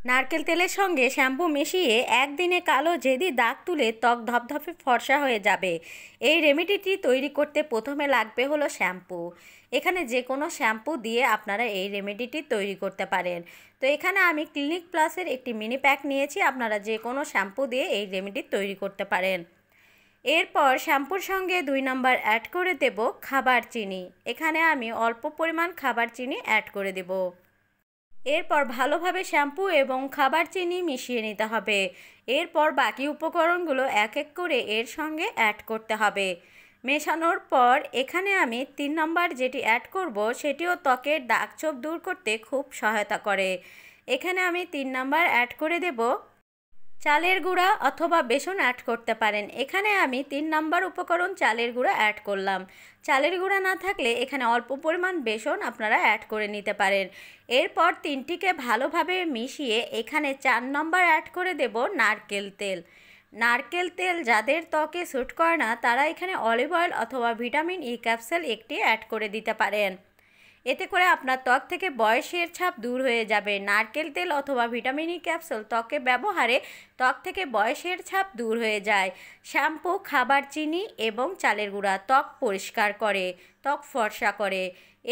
নারকেল তেলের সঙ্গে শ্যাম্পু মিশিয়ে একদিনে কালো জেদি দাগ তুলে ত্বক ধপধপে ফর্সা হয়ে যাবে। এই রেমেডিটি তৈরি করতে প্রথমে লাগবে হলো শ্যাম্পু। এখানে যে কোনো শ্যাম্পু দিয়ে আপনারা এই রেমেডিটি তৈরি করতে পারেন। তো এখানে আমি ক্লিনিক প্লাসের একটি মিনি প্যাক নিয়েছি, আপনারা যে কোনো শ্যাম্পু দিয়ে এই রেমেডি তৈরি করতে পারেন। এরপর শ্যাম্পুর সঙ্গে 2 নম্বর অ্যাড করে দেব খাবার চিনি। এখানে আমি অল্প পরিমাণ খাবার চিনি অ্যাড করে দেব। এরপর ভালোভাবে শ্যাম্পু এবং খাবার চিনি মিশিয়ে নিতে হবে। এরপর বাকি উপকরণগুলো এক এক করে এর সঙ্গে অ্যাড করতে হবে। মেশানোর পর এখানে আমি 3 নম্বর যেটি অ্যাড করব সেটিও ত্বকের দাগছোপ দূর করতে খুব সহায়তা করে। এখানে আমি 3 নম্বর অ্যাড করে দেব চালের গুঁড়া অথবা বেসন অ্যাড করতে পারেন। এখানে আমি 3 নম্বর উপকরণ চালের গুঁড়া অ্যাড করলাম। চালের গুঁড়া না থাকলে এখানে অল্প পরিমাণ বেসন আপনারা অ্যাড করে নিতে পারেন। এরপর তিনটিকে ভালোভাবে মিশিয়ে এখানে 4 নম্বর অ্যাড করে দেব নারকেল তেল। নারকেল তেল যাদের ত্বকে স্যুট করে না তারা এখানে অলিভ অয়েল অথবা ভিটামিন ই ক্যাপসুল একটি অ্যাড করে দিতে পারেন। এতে করে আপনার ত্বক থেকে বয়সের ছাপ দূর হয়ে যাবে। নারকেল তেল অথবা ভিটামিন ই ক্যাপসুল ত্বকে ব্যবহারে ত্বক থেকে বয়সের ছাপ দূর হয়ে যায়। শ্যাম্পু, খাবার চিনি এবং চালের গুঁড়া ত্বক পরিষ্কার করে, ত্বক ফর্সা করে।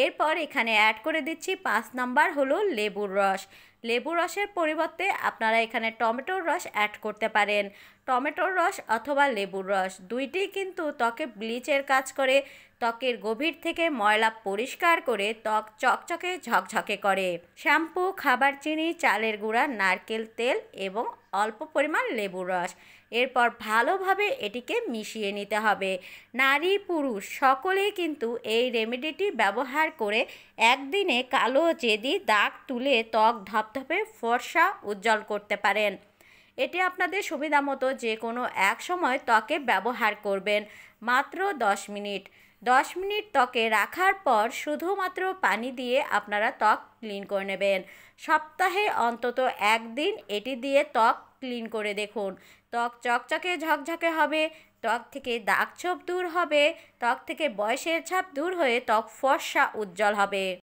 এরপর এখানে অ্যাড করে দিচ্ছি 5 নাম্বার হলো লেবুর রস। লেবুর রসের পরিবর্তে আপনারা এখানে টমেটোর রস অ্যাড করতে পারেন। টমেটোর রস অথবা লেবুর রস দুইটিই কিন্তু ত্বকে ব্লিচের কাজ করে, ত্বকের গভীর থেকে ময়লা পরিষ্কার করে ত্বক চকচকে ঝকঝকে করে। শ্যাম্পু, খাবার চিনি, চালের গুঁড়া, নারকেল তেল এবং অল্প পরিমাণ লেবুর রস। এরপর ভালোভাবে এটিকে মিশিয়ে নিতে হবে। নারী পুরুষ সকলেই কিন্তু এই রেমেডিটি ব্যবহার করে একদিনে কালো জেদি দাগ তুলে ত্বক ধপধপে ফর্সা উজ্জ্বল করতে পারেন। এটি আপনাদের সুবিধা মতো যে কোনো এক সময় ত্বকে ব্যবহার করবেন। মাত্র 10 মিনিট 10 মিনিট ত্বকে রাখার পর শুধুমাত্র পানি দিয়ে আপনারা ত্বক ক্লিন করে নেবেন। সপ্তাহে অন্তত একদিন এটি দিয়ে ত্বক ক্লিন করে দেখুন। ত্বক চকচকে ঝকঝকে হবে, ত্বক থেকে দাগছোপ দূর হবে, ত্বক থেকে বয়সের ছাপ দূর হয়ে ত্বক ফর্সা উজ্জ্বল হবে।